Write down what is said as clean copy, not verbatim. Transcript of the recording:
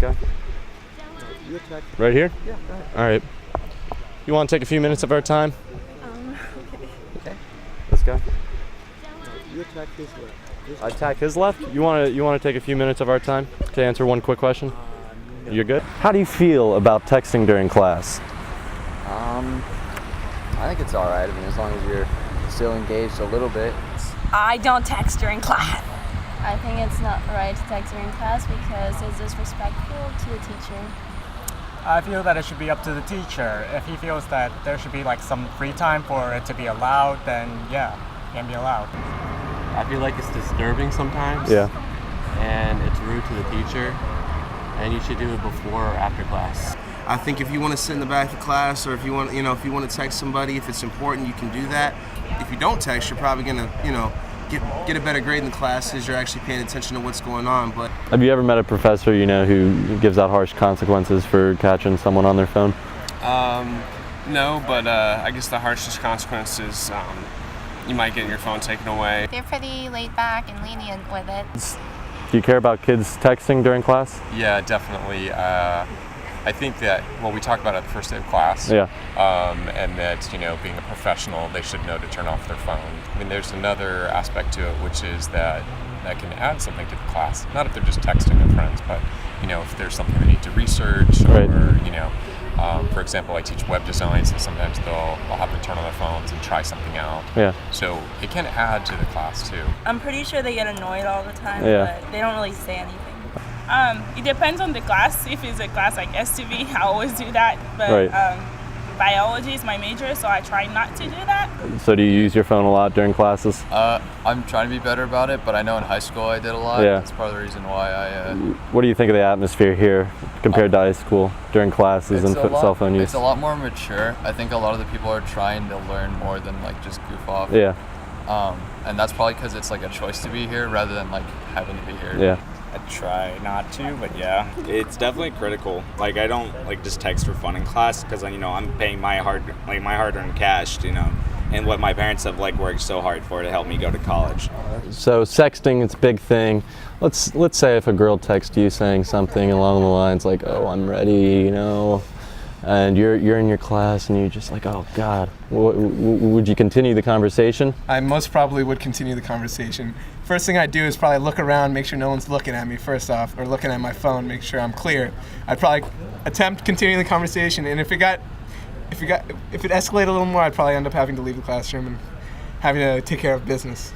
go. Right here? Yeah, go ahead. All right. You want to take a few minutes of our time? Okay. Let's go. You attack his left. Attack his left? You want to take a few minutes of our time to answer one quick question? No. You're good? How do you feel about texting during class? I think it's all right. I mean, as long as you're still engaged a little bit. I don't text during class. I think it's not right to text during class because it's disrespectful to the teacher. I feel that it should be up to the teacher. If he feels that there should be like some free time for it to be allowed, then yeah, it can be allowed. I feel like it's disturbing sometimes. Yeah. And it's rude to the teacher. And you should do it before or after class. I think if you want to sit in the back of the class, or if you want to text somebody, if it's important, you can do that. If you don't text, you're probably gonna, get a better grade in the classes. You're actually paying attention to what's going on. But Have you ever met a professor, who gives out harsh consequences for catching someone on their phone? No, but I guess the harshest consequences, you might get your phone taken away. They're pretty laid back and lenient with it. Do you care about kids texting during class? Yeah, definitely. I think that, we talk about it at the first day of class. Yeah. And that, being a professional, they should know to turn off their phone. I mean, there's another aspect to it, which is that can add something to the class. Not if they're just texting their friends, but, if there's something they need to research, or, Right. for example, I teach web design, so sometimes they'll have them turn on their phones and try something out. Yeah. So it can add to the class, too. I'm pretty sure they get annoyed all the time, Yeah. but they don't really say anything. It depends on the class. If it's a class like STV, I always do that. But Right. biology is my major, so I try not to do that. So do you use your phone a lot during classes? I'm trying to be better about it, but I know in high school I did a lot. Yeah. That's part of the reason why I... What do you think of the atmosphere here compared to high school during classes and cell phone use? It's a lot more mature. I think a lot of the people are trying to learn more than just goof off. Yeah. And that's probably because it's a choice to be here rather than having to be here. Yeah. I try not to, but yeah, it's definitely critical. I don't just text for fun in class because I'm paying my hard-earned cash, and what my parents have worked so hard for to help me go to college. So sexting, it's a big thing. Let's say if a girl texts you saying something along the lines like, "Oh, I'm ready," and you're in your class and you're just like, "Oh God," would you continue the conversation? I most probably would continue the conversation. First thing I'd do is probably look around, make sure no one's looking at me first off, or looking at my phone, make sure I'm clear. I'd probably attempt continuing the conversation, and if it escalated a little more, I'd probably end up having to leave the classroom and having to take care of business.